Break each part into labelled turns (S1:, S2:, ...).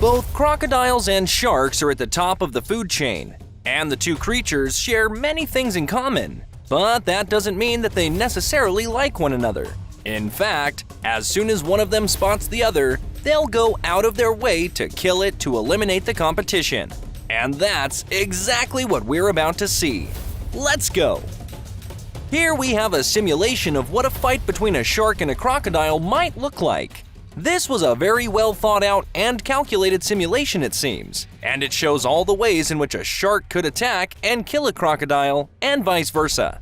S1: Both crocodiles and sharks are at the top of the food chain, and the two creatures share many things in common. But that doesn't mean that they necessarily like one another. In fact, as soon as one of them spots the other, they'll go out of their way to kill it to eliminate the competition. And that's exactly what we're about to see. Let's go! Here we have a simulation of what a fight between a shark and a crocodile might look like. This was a very well thought out and calculated simulation, it seems, and it shows all the ways in which a shark could attack and kill a crocodile, and vice versa.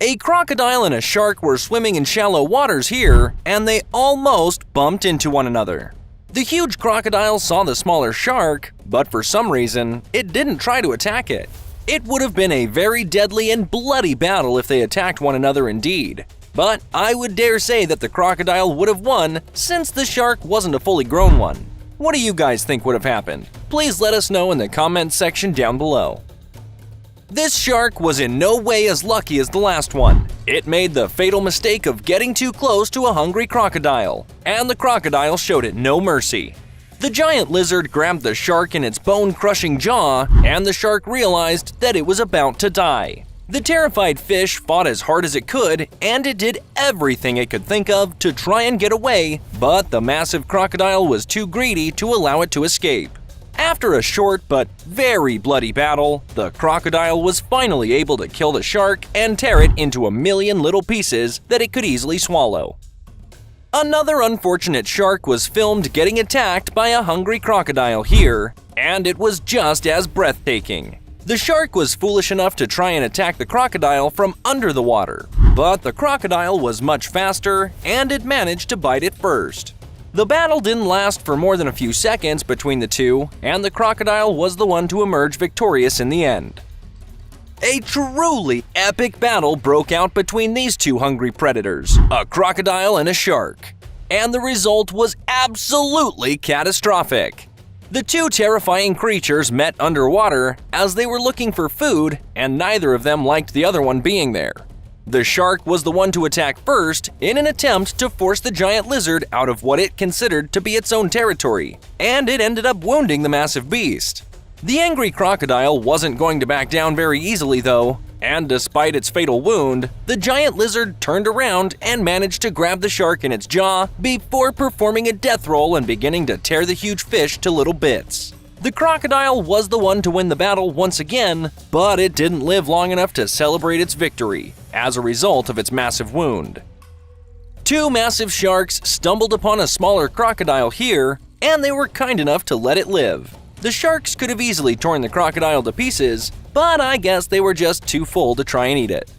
S1: A crocodile and a shark were swimming in shallow waters here, and they almost bumped into one another. The huge crocodile saw the smaller shark, but for some reason, it didn't try to attack it. It would have been a very deadly and bloody battle if they attacked one another indeed. But I would dare say that the crocodile would have won since the shark wasn't a fully grown one. What do you guys think would have happened? Please let us know in the comments section down below. This shark was in no way as lucky as the last one. It made the fatal mistake of getting too close to a hungry crocodile, and the crocodile showed it no mercy. The giant lizard grabbed the shark in its bone-crushing jaw, and the shark realized that it was about to die. The terrified fish fought as hard as it could, and it did everything it could think of to try and get away, but the massive crocodile was too greedy to allow it to escape. After a short but very bloody battle, the crocodile was finally able to kill the shark and tear it into a million little pieces that it could easily swallow. Another unfortunate shark was filmed getting attacked by a hungry crocodile here, and it was just as breathtaking. The shark was foolish enough to try and attack the crocodile from under the water, but the crocodile was much faster and it managed to bite it first. The battle didn't last for more than a few seconds between the two, and the crocodile was the one to emerge victorious in the end. A truly epic battle broke out between these two hungry predators, a crocodile and a shark, and the result was absolutely catastrophic. The two terrifying creatures met underwater as they were looking for food, and neither of them liked the other one being there. The shark was the one to attack first in an attempt to force the giant lizard out of what it considered to be its own territory, and it ended up wounding the massive beast. The angry crocodile wasn't going to back down very easily though, and despite its fatal wound, the giant lizard turned around and managed to grab the shark in its jaw before performing a death roll and beginning to tear the huge fish to little bits. The crocodile was the one to win the battle once again, but it didn't live long enough to celebrate its victory as a result of its massive wound. Two massive sharks stumbled upon a smaller crocodile here, and they were kind enough to let it live. The sharks could have easily torn the crocodile to pieces, but I guess they were just too full to try and eat it.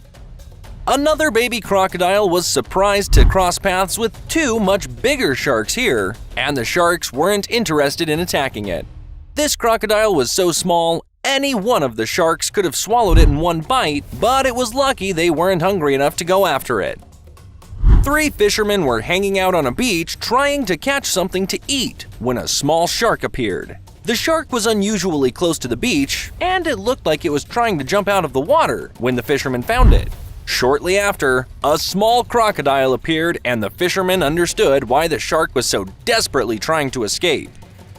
S1: Another baby crocodile was surprised to cross paths with two much bigger sharks here, and the sharks weren't interested in attacking it. This crocodile was so small, any one of the sharks could have swallowed it in one bite, but it was lucky they weren't hungry enough to go after it. Three fishermen were hanging out on a beach trying to catch something to eat when a small shark appeared. The shark was unusually close to the beach, and it looked like it was trying to jump out of the water when the fishermen found it. Shortly after, a small crocodile appeared, and the fishermen understood why the shark was so desperately trying to escape.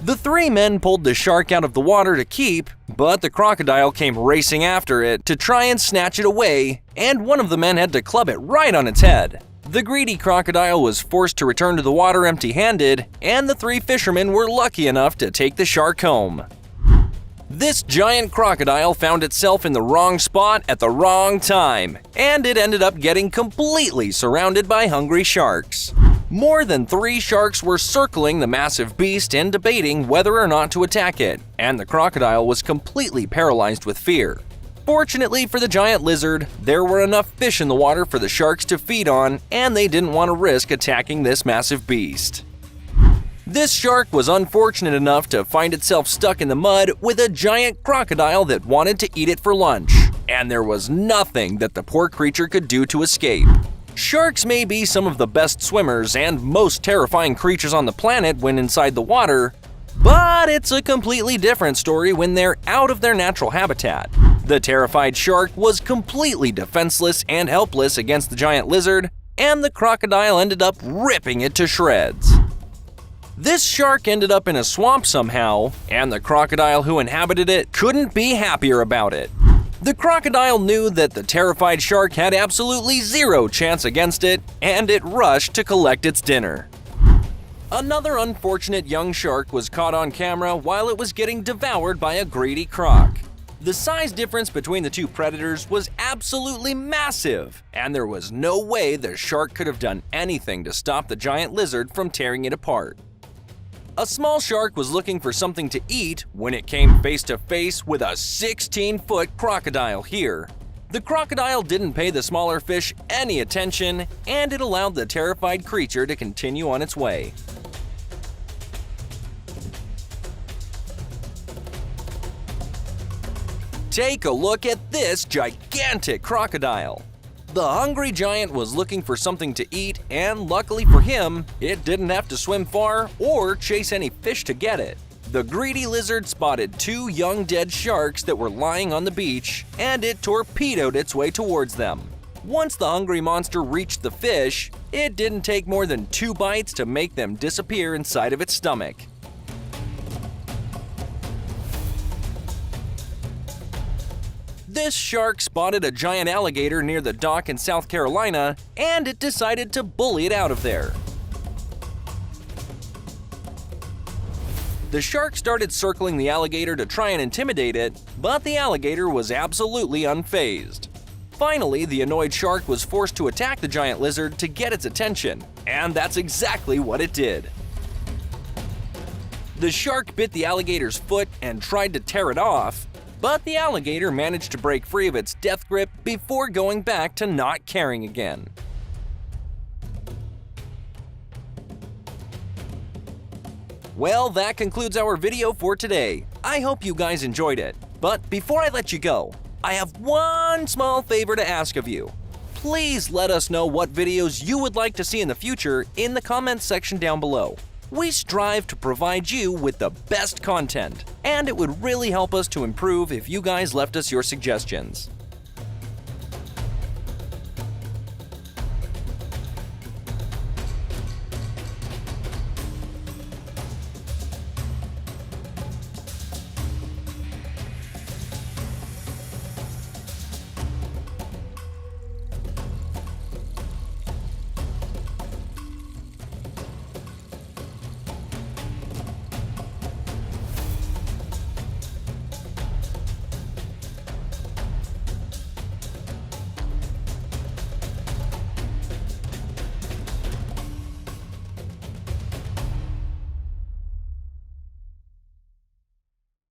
S1: The three men pulled the shark out of the water to keep, but the crocodile came racing after it to try and snatch it away, and one of the men had to club it right on its head. The greedy crocodile was forced to return to the water empty-handed, and the three fishermen were lucky enough to take the shark home. This giant crocodile found itself in the wrong spot at the wrong time, and it ended up getting completely surrounded by hungry sharks. More than 3 sharks were circling the massive beast and debating whether or not to attack it, and the crocodile was completely paralyzed with fear. Fortunately for the giant lizard, there were enough fish in the water for the sharks to feed on, and they didn't want to risk attacking this massive beast. This shark was unfortunate enough to find itself stuck in the mud with a giant crocodile that wanted to eat it for lunch, and there was nothing that the poor creature could do to escape. Sharks may be some of the best swimmers and most terrifying creatures on the planet when inside the water, but it's a completely different story when they're out of their natural habitat. The terrified shark was completely defenseless and helpless against the giant lizard, and the crocodile ended up ripping it to shreds. This shark ended up in a swamp somehow, and the crocodile who inhabited it couldn't be happier about it. The crocodile knew that the terrified shark had absolutely zero chance against it, and it rushed to collect its dinner. Another unfortunate young shark was caught on camera while it was getting devoured by a greedy croc. The size difference between the two predators was absolutely massive, and there was no way the shark could have done anything to stop the giant lizard from tearing it apart. A small shark was looking for something to eat when it came face to face with a 16-foot crocodile here. The crocodile didn't pay the smaller fish any attention, and it allowed the terrified creature to continue on its way. Take a look at this gigantic crocodile. The hungry giant was looking for something to eat, and luckily for him, it didn't have to swim far or chase any fish to get it. The greedy lizard spotted two young dead sharks that were lying on the beach, and it torpedoed its way towards them. Once the hungry monster reached the fish, it didn't take more than 2 bites to make them disappear inside of its stomach. This shark spotted a giant alligator near the dock in South Carolina, and it decided to bully it out of there. The shark started circling the alligator to try and intimidate it, but the alligator was absolutely unfazed. Finally, the annoyed shark was forced to attack the giant lizard to get its attention, and that's exactly what it did. The shark bit the alligator's foot and tried to tear it off, but the alligator managed to break free of its death grip before going back to not caring again. Well, that concludes our video for today. I hope you guys enjoyed it. But before I let you go, I have one small favor to ask of you. Please let us know what videos you would like to see in the future in the comments section down below. We strive to provide you with the best content, and it would really help us to improve if you guys left us your suggestions.